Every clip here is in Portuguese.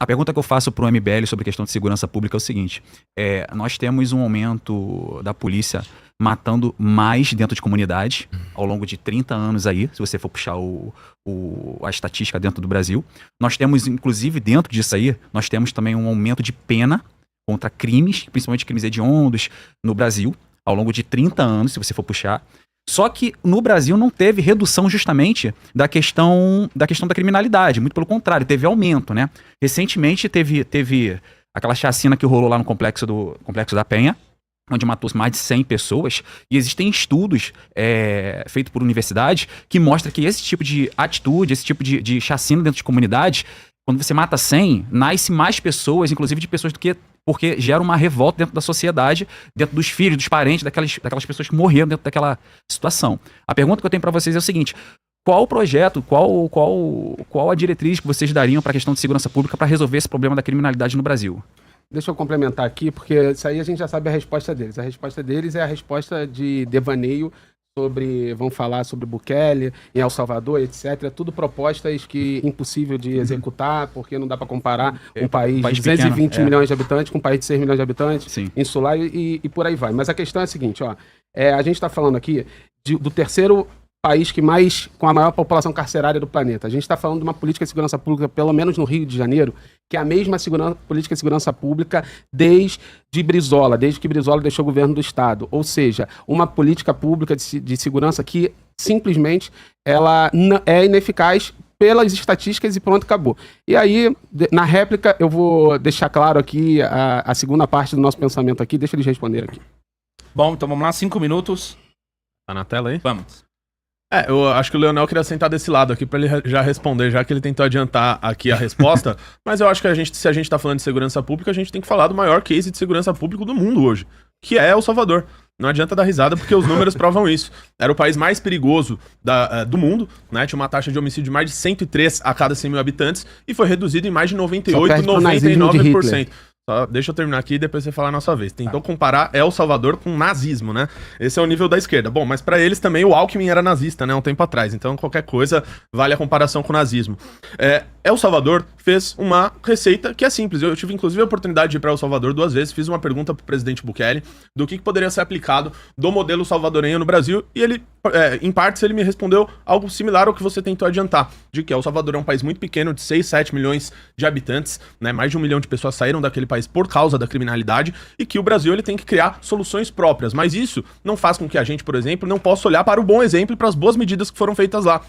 A pergunta que eu faço para o MBL sobre a questão de segurança pública é o seguinte: nós temos um aumento da polícia matando mais dentro de comunidade ao longo de 30 anos aí, se você for puxar a estatística dentro do Brasil. Nós temos, inclusive, dentro disso aí, nós temos também um aumento de pena contra crimes, principalmente crimes hediondos, no Brasil, ao longo de 30 anos, se você for puxar. Só que no Brasil não teve redução justamente da questão da criminalidade, muito pelo contrário, teve aumento, né? Recentemente teve aquela chacina que rolou lá no Complexo da Penha, onde matou mais de 100 pessoas, e existem estudos feitos por universidades que mostram que esse tipo de atitude, esse tipo de chacina dentro de comunidades, quando você mata 100, nasce mais pessoas, inclusive de pessoas porque gera uma revolta dentro da sociedade, dentro dos filhos, dos parentes, daquelas pessoas que morreram dentro daquela situação. A pergunta que eu tenho para vocês é o seguinte: qual o projeto, qual a diretriz que vocês dariam para a questão de segurança pública para resolver esse problema da criminalidade no Brasil? Deixa eu complementar aqui, porque isso aí a gente já sabe a resposta deles. A resposta deles é a resposta de devaneio vão falar sobre Bukele, em El Salvador, etc. Tudo propostas que impossível de executar, porque não dá para comparar um país de 220 pequeno, milhões de habitantes com um país de 6 milhões de habitantes, Sim. insular e por aí vai. Mas a questão é a seguinte, a gente está falando aqui do terceiro país com a maior população carcerária do planeta. A gente está falando de uma política de segurança pública, pelo menos no Rio de Janeiro, que é a mesma política de segurança pública desde que Brizola deixou o governo do Estado. Ou seja, uma política pública de segurança que simplesmente ela é ineficaz pelas estatísticas e pronto, acabou. E aí, na réplica, eu vou deixar claro aqui a segunda parte do nosso pensamento aqui. Deixa eles responder aqui. Bom, então vamos lá, 5 minutos. Tá na tela aí? Vamos. Eu acho que o Leonel queria sentar desse lado aqui pra ele já responder, já que ele tentou adiantar aqui a resposta. Mas eu acho que se a gente tá falando de segurança pública, a gente tem que falar do maior case de segurança pública do mundo hoje, que é El Salvador. Não adianta dar risada, porque os números provam isso. Era o país mais perigoso do mundo, né? Tinha uma taxa de homicídio de mais de 103 a cada 100 mil habitantes e foi reduzido em mais de 98, 99%. Só deixa eu terminar aqui e depois você falar a nossa vez. Tentou comparar El Salvador com nazismo, né? Esse é o nível da esquerda. Bom, mas pra eles também o Alckmin era nazista, né? Um tempo atrás. Então qualquer coisa vale a comparação com o nazismo. El Salvador fez uma receita que é simples. Eu tive inclusive a oportunidade de ir para El Salvador 2 vezes. Fiz uma pergunta pro presidente Bukele do que poderia ser aplicado do modelo salvadorenho no Brasil. E ele, em partes, ele me respondeu algo similar ao que você tentou adiantar. De que El Salvador é um país muito pequeno, de 6, 7 milhões de habitantes, né? Mais de 1 milhão de pessoas saíram daquele país por causa da criminalidade, e que o Brasil ele tem que criar soluções próprias. Mas isso não faz com que a gente, por exemplo, não possa olhar para o bom exemplo e para as boas medidas que foram feitas lá.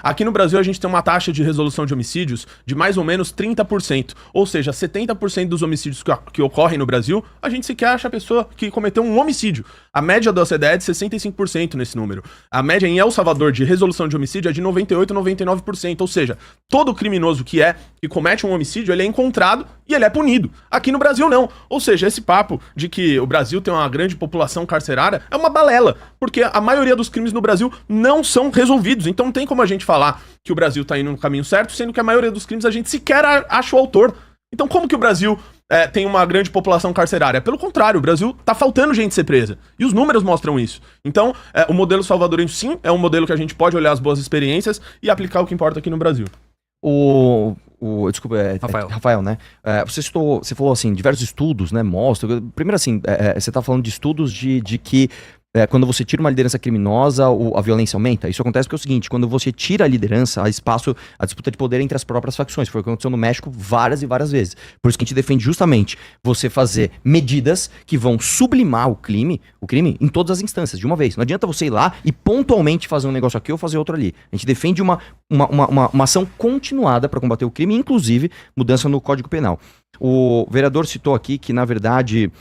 Aqui no Brasil a gente tem uma taxa de resolução de homicídios de mais ou menos 30%. Ou seja, 70% dos homicídios que ocorrem no Brasil, a gente sequer acha a pessoa que cometeu um homicídio. A média da OCDE é de 65% nesse número. A média em El Salvador de resolução de homicídio é de 98%, 99%. Ou seja, todo criminoso que comete um homicídio, ele é encontrado e ele é punido. Aqui no Brasil não. Ou seja, esse papo de que o Brasil tem uma grande população carcerária é uma balela. Porque a maioria dos crimes no Brasil não são resolvidos. Então não tem como a gente falar que o Brasil tá indo no caminho certo, sendo que a maioria dos crimes a gente sequer acha o autor. Então como que o Brasil tem uma grande população carcerária? Pelo contrário, o Brasil tá faltando gente ser presa. E os números mostram isso. Então, o modelo salvadorenho, sim, é um modelo que a gente pode olhar as boas experiências e aplicar o que importa aqui no Brasil. Desculpa, Rafael, né? Você falou assim, diversos estudos, né? Mostram. Primeiro, assim, você tá falando de estudos de que quando você tira uma liderança criminosa, a violência aumenta. Isso acontece porque é o seguinte: quando você tira a liderança, há espaço, a disputa de poder entre as próprias facções. Foi o que aconteceu no México várias e várias vezes. Por isso que a gente defende justamente você fazer medidas que vão sublimar o crime em todas as instâncias, de uma vez. Não adianta você ir lá e pontualmente fazer um negócio aqui ou fazer outro ali. A gente defende uma ação continuada para combater o crime, inclusive mudança no Código Penal. O vereador citou aqui que, na verdade,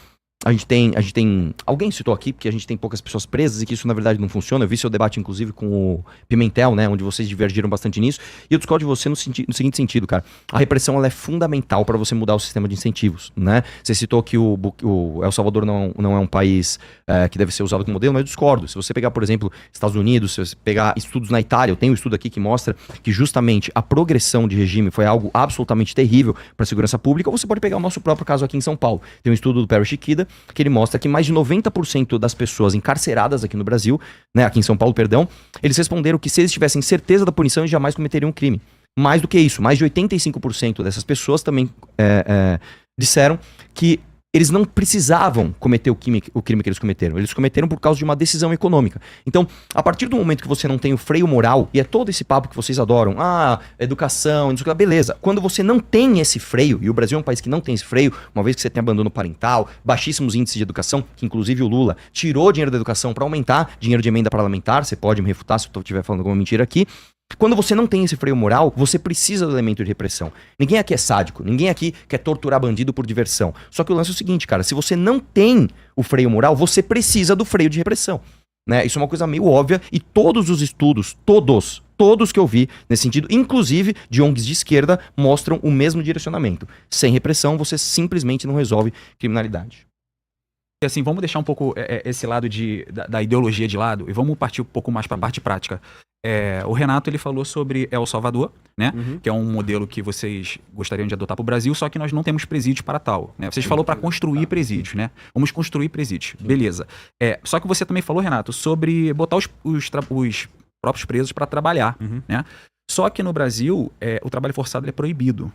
a gente tem. Alguém citou aqui que a gente tem poucas pessoas presas e que isso na verdade não funciona. Eu vi seu debate, inclusive, com o Pimentel, né? Onde vocês divergiram bastante nisso. E eu discordo de você no seguinte sentido, cara. A repressão ela é fundamental para você mudar o sistema de incentivos, né? Você citou que o El Salvador não é um país que deve ser usado como modelo, mas eu discordo. Se você pegar, por exemplo, Estados Unidos, se você pegar estudos na Itália, eu tenho um estudo aqui que mostra que justamente a progressão de regime foi algo absolutamente terrível para a segurança pública. Ou você pode pegar o nosso próprio caso aqui em São Paulo. Tem um estudo do Perry Chiquida que ele mostra que mais de 90% das pessoas encarceradas aqui no Brasil, né, aqui em São Paulo, perdão, eles responderam que se eles tivessem certeza da punição, eles jamais cometeriam um crime. Mais do que isso, mais de 85% dessas pessoas também disseram que eles não precisavam cometer o crime que eles cometeram. Eles cometeram por causa de uma decisão econômica. Então, a partir do momento que você não tem o freio moral, e é todo esse papo que vocês adoram, educação, beleza. Quando você não tem esse freio, e o Brasil é um país que não tem esse freio, uma vez que você tem abandono parental, baixíssimos índices de educação, que inclusive o Lula tirou dinheiro da educação para aumentar dinheiro de emenda parlamentar, você pode me refutar se eu estiver falando alguma mentira aqui. Quando você não tem esse freio moral, você precisa do elemento de repressão. Ninguém aqui é sádico, ninguém aqui quer torturar bandido por diversão. Só que o lance é o seguinte, cara, se você não tem o freio moral, você precisa do freio de repressão. Né? Isso é uma coisa meio óbvia e todos os estudos, todos que eu vi nesse sentido, inclusive de ONGs de esquerda, mostram o mesmo direcionamento. Sem repressão, você simplesmente não resolve criminalidade. E assim, vamos deixar um pouco esse lado da ideologia de lado e vamos partir um pouco mais para a parte prática. O Renato ele falou sobre El Salvador, né? Que é um modelo que vocês gostariam de adotar para o Brasil, só que nós não temos presídios para tal. Né? Vocês falaram para construir presídios, né? Vamos construir presídios, beleza. Só que você também falou, Renato, sobre botar os próprios presos para trabalhar, né? Só que no Brasil, o trabalho forçado é proibido.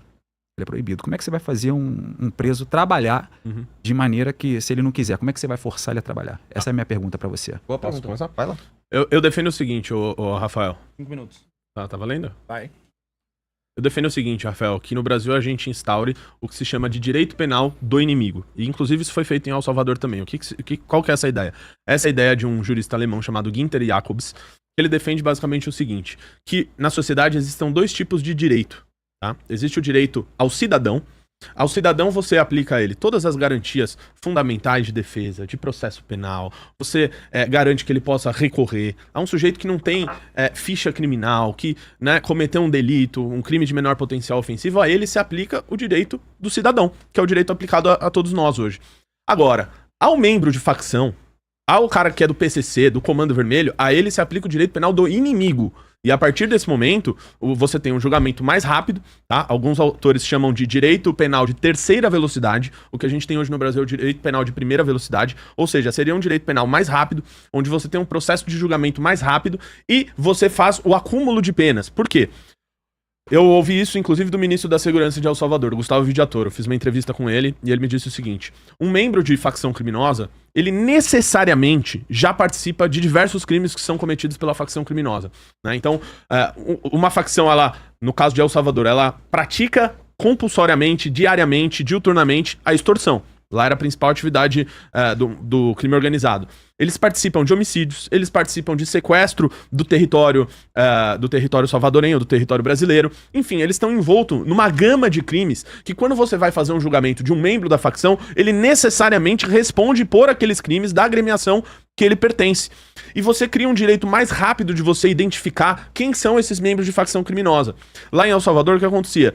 Ele é proibido. Como é que você vai fazer um preso trabalhar de maneira que, se ele não quiser, como é que você vai forçar ele a trabalhar? Essa é a minha pergunta pra você. Boa Posso pergunta. começar? Vai lá. Eu defendo o seguinte, ô Rafael. 5 minutos. Tá valendo? Vai. Eu defendo o seguinte, Rafael, que no Brasil a gente instaure o que se chama de direito penal do inimigo. E inclusive isso foi feito em El Salvador também. Qual que é essa ideia? Essa é a ideia de um jurista alemão chamado Günther Jacobs. Ele defende basicamente o seguinte, que na sociedade existam 2 tipos de direito. Tá? Existe o direito ao cidadão. Ao cidadão você aplica a ele todas as garantias fundamentais de defesa, de processo penal. Você garante que ele possa recorrer a um sujeito que não tem ficha criminal, que cometeu um delito, um crime de menor potencial ofensivo. A ele se aplica o direito do cidadão, que é o direito aplicado a todos nós hoje. Agora, ao membro de facção, ao cara que é do PCC, do Comando Vermelho, a ele se aplica o direito penal do inimigo. E a partir desse momento, você tem um julgamento mais rápido, tá? Alguns autores chamam de direito penal de terceira velocidade. O que a gente tem hoje no Brasil é o direito penal de primeira velocidade. Ou seja, seria um direito penal mais rápido, onde você tem um processo de julgamento mais rápido e você faz o acúmulo de penas. Por quê? Eu ouvi isso, inclusive, do ministro da Segurança de El Salvador, Gustavo Villatoro. Eu fiz uma entrevista com ele e ele me disse o seguinte. Um membro de facção criminosa, ele necessariamente já participa de diversos crimes que são cometidos pela facção criminosa. Né? Então, uma facção, ela, no caso de El Salvador, ela pratica compulsoriamente, diariamente, diuturnamente, a extorsão. Lá era a principal atividade do crime organizado. Eles participam de homicídios, eles participam de sequestro do território salvadorenho, do território brasileiro. Enfim, eles estão envoltos numa gama de crimes que quando você vai fazer um julgamento de um membro da facção, ele necessariamente responde por aqueles crimes da agremiação que ele pertence. E você cria um direito mais rápido de você identificar quem são esses membros de facção criminosa. Lá em El Salvador, o que acontecia?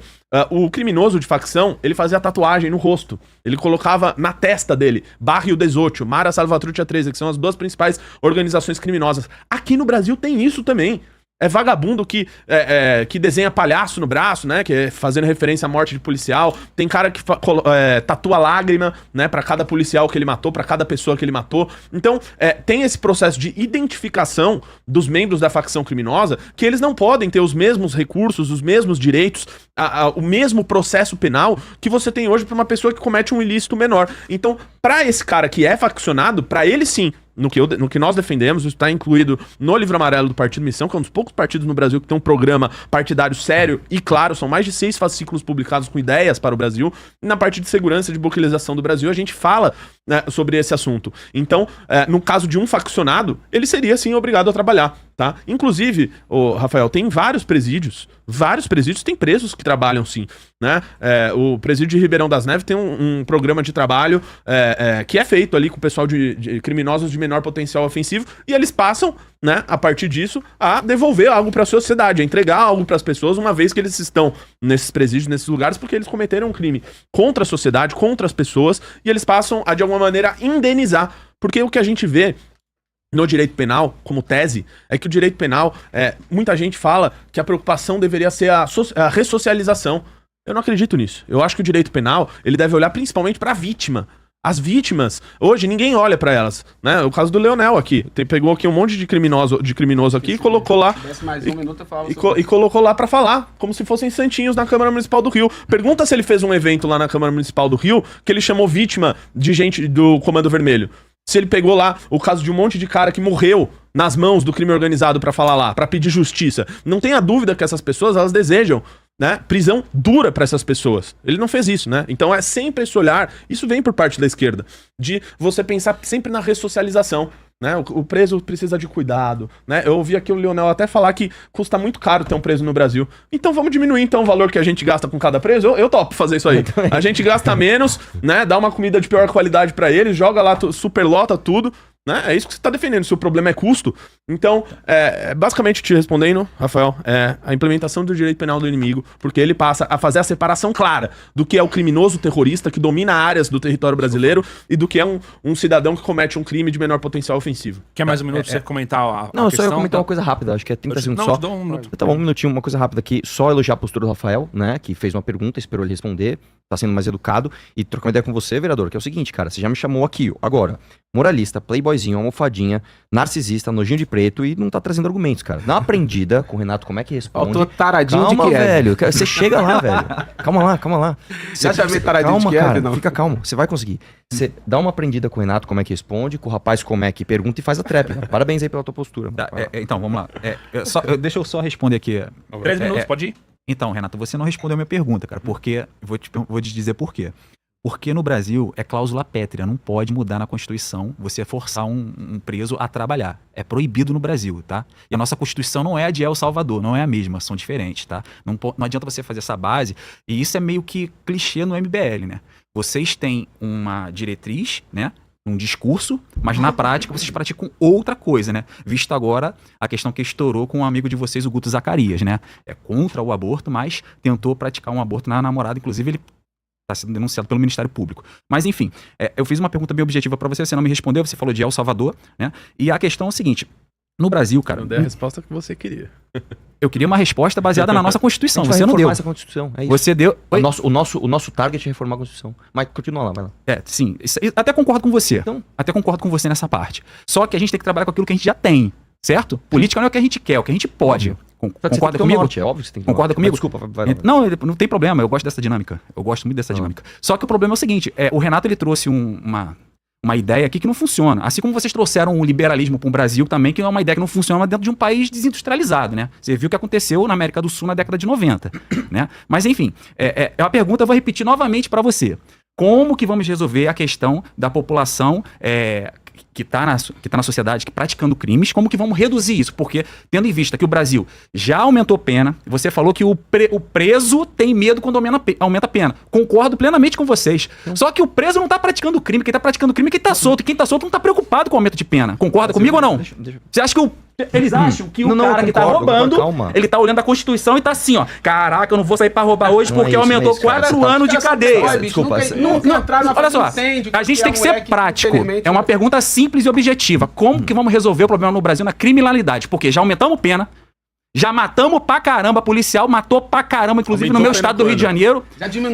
O criminoso de facção, ele fazia tatuagem no rosto. Ele colocava na testa dele, Barrio 18, Mara Salvatrucha 13, que são as 2 principais organizações criminosas. Aqui no Brasil tem isso também. É vagabundo que desenha palhaço no braço, né? Que é fazendo referência à morte de policial. Tem cara que tatua lágrima, né? Pra cada policial que ele matou, pra cada pessoa que ele matou. Então, tem esse processo de identificação dos membros da facção criminosa que eles não podem ter os mesmos recursos, os mesmos direitos, o mesmo processo penal que você tem hoje pra uma pessoa que comete um ilícito menor. Então, pra esse cara que é faccionado, pra ele sim, no que nós defendemos, isso está incluído no livro amarelo do Partido Missão, que é um dos poucos partidos no Brasil que tem um programa partidário sério e claro, são mais de 6 fascículos publicados com ideias para o Brasil, e na parte de segurança e de buquilização do Brasil a gente fala sobre esse assunto. Então, no caso de um faccionado, ele seria sim obrigado a trabalhar, tá? Inclusive, Rafael, tem vários presídios têm presos que trabalham sim, né? O presídio de Ribeirão das Neves tem um programa de trabalho que é feito ali com o pessoal de criminosos de menor potencial ofensivo e eles passam, né, a partir disso, a devolver algo para a sociedade, a entregar algo para as pessoas, uma vez que eles estão nesses presídios, nesses lugares, porque eles cometeram um crime contra a sociedade, contra as pessoas, e eles passam a, de alguma maneira, indenizar. Porque o que a gente vê no direito penal, como tese, é que o direito penal, muita gente fala que a preocupação deveria ser a ressocialização. Eu não acredito nisso. Eu acho que o direito penal, ele deve olhar principalmente para a vítima. As vítimas, hoje ninguém olha pra elas, né? O caso do Leonel aqui, pegou aqui um monte de criminoso aqui e colocou lá Mais um minuto eu falava e colocou lá pra falar, como se fossem santinhos na Câmara Municipal do Rio. Pergunta se ele fez um evento lá na Câmara Municipal do Rio que ele chamou vítima de gente do Comando Vermelho. Se ele pegou lá o caso de um monte de cara que morreu nas mãos do crime organizado pra falar lá, pra pedir justiça. Não tenha dúvida que essas pessoas, elas desejam, né, prisão dura pra essas pessoas. Ele não fez isso, né? Então é sempre esse olhar, isso vem por parte da esquerda, de você pensar sempre na ressocialização, né? O preso precisa de cuidado, né? Eu ouvi aqui o Leonel até falar que custa muito caro ter um preso no Brasil. Então vamos diminuir então o valor que a gente gasta com cada preso. Eu topo fazer isso aí. A gente gasta menos, né? Dá uma comida de pior qualidade pra eles, joga lá, superlota tudo. Né? É isso que você está defendendo, se o problema é custo. Então, basicamente te respondendo, Rafael, a implementação do direito penal do inimigo, porque ele passa a fazer a separação clara do que é o criminoso terrorista que domina áreas do território brasileiro e do que é um cidadão que comete um crime de menor potencial ofensivo. Quer mais um minuto pra você comentar a Não, questão? só eu comentar uma coisa rápida, acho que é 30 segundos Não, só. te dou um minuto. Tá bom, um minutinho, uma coisa rápida aqui. Só elogiar a postura do Rafael, né? Que fez uma pergunta, esperou ele responder, tá sendo mais educado. E trocar uma ideia com você, vereador, que é o seguinte, cara, você já me chamou aqui, agora, moralista, playboyzinho, almofadinha, narcisista, nojinho de preto e não tá trazendo argumentos, cara. Dá uma aprendida com o Renato, como é que responde. Faltou taradinho Calma, de Kiev. velho, você chega lá, velho. Calma lá. Já chamei taradinho de Calma, Kiev, cara, não. fica calmo, você vai conseguir. Você dá uma aprendida com o Renato, como é que responde, com o rapaz como é que pergunta e faz a trap. Parabéns aí pela tua postura. Tá, então, vamos lá. Deixa eu só responder aqui. 3 minutos, pode ir? Então, Renato, você não respondeu a minha pergunta, cara. Porque, vou te dizer por quê. Porque no Brasil é cláusula pétrea, não pode mudar na Constituição você forçar um preso a trabalhar. É proibido no Brasil, tá? E a nossa Constituição não é a de El Salvador, não é a mesma, são diferentes, tá? Não adianta você fazer essa base, e isso é meio que clichê no MBL, né? Vocês têm uma diretriz, né? Um discurso, mas na prática vocês praticam outra coisa, né? Visto agora a questão que estourou com um amigo de vocês, o Guto Zacarias, né? É contra o aborto, mas tentou praticar um aborto na namorada, inclusive ele está sendo denunciado pelo Ministério Público. Mas enfim, eu fiz uma pergunta bem objetiva para você não me respondeu, você falou de El Salvador, né? E a questão é o seguinte, no Brasil, cara... Eu dei a resposta que você queria. Eu queria uma resposta baseada na nossa Constituição, Você você não deu. essa Constituição, é isso. Você deu... O nosso target é reformar a Constituição. Mas continua lá, vai lá. Sim, até concordo com você. Então... Até concordo com você nessa parte. Só que a gente tem que trabalhar com aquilo que a gente já tem, certo? Política não é o que a gente quer, é o que a gente pode. Concorda comigo? É óbvio que você tem que Concorda comigo? Desculpa, vai. Não, não tem problema, eu gosto dessa dinâmica. Eu gosto muito dessa dinâmica. Só que o problema é o seguinte, o Renato ele trouxe uma ideia aqui que não funciona. Assim como vocês trouxeram um liberalismo para o Brasil também, que é uma ideia que não funciona dentro de um país desindustrializado, né? Você viu o que aconteceu na América do Sul na década de 90, né? Mas enfim, é uma pergunta, eu vou repetir novamente para você. Como que vamos resolver a questão da população que tá na sociedade, que praticando crimes, como que vamos reduzir isso? Porque, tendo em vista que o Brasil já aumentou pena, você falou que o preso tem medo quando aumenta a pena. Concordo plenamente com vocês. Só que o preso não tá praticando crime, quem tá praticando crime é quem tá solto, e quem tá solto não tá preocupado com o aumento de pena. Concorda comigo ou não? Você acha que eles acham que o cara que tá roubando, ele tá olhando a Constituição e tá assim, ó, caraca, eu não vou sair pra roubar hoje porque aumentou 4 anos de cadeia. Desculpa, olha só, a gente tem que ser prático. É uma pergunta simples e objetiva. Como que vamos resolver o problema no Brasil na criminalidade? Porque já aumentamos pena, já matamos pra caramba, policial matou pra caramba, inclusive no meu estado do Rio de Janeiro.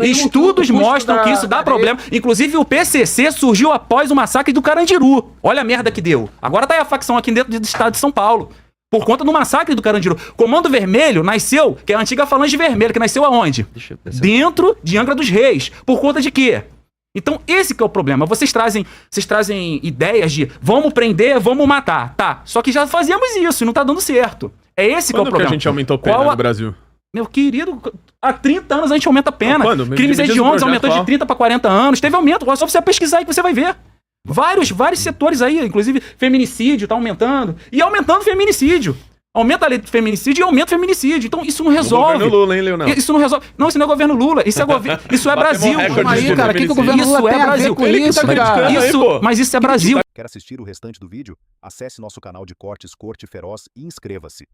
Estudos mostram que isso dá problema. Inclusive o PCC surgiu após o massacre do Carandiru. Olha a merda que deu. Agora tá aí a facção aqui dentro do estado de São Paulo. Por conta do massacre do Carandiru. Comando Vermelho nasceu, que é a antiga Falange Vermelha, que nasceu aonde? Dentro de Angra dos Reis. Por conta de quê? Então esse que é o problema. Vocês trazem ideias de vamos prender, vamos matar. Tá, só que já fazíamos isso e não tá dando certo. É esse que é o problema. Quando que a gente aumentou pena no Brasil? Meu querido, há 30 anos a gente aumenta a pena. Crimes hediondos aumentou de 30 para 40 anos. Teve aumento, é só você pesquisar aí que você vai ver. Vários setores aí, inclusive feminicídio tá aumentando. E aumentando feminicídio. Aumenta a lei do feminicídio e aumenta o feminicídio. Então isso não resolve. Governo Lula, hein, Leonel? Isso não resolve. Não, isso não é governo Lula. Isso é Brasil. Aí, cara, o que o governo Lula tem a ver com isso, cara? Mas isso é Brasil. Quer assistir o restante do vídeo? Acesse nosso canal de cortes Corte Feroz e inscreva-se.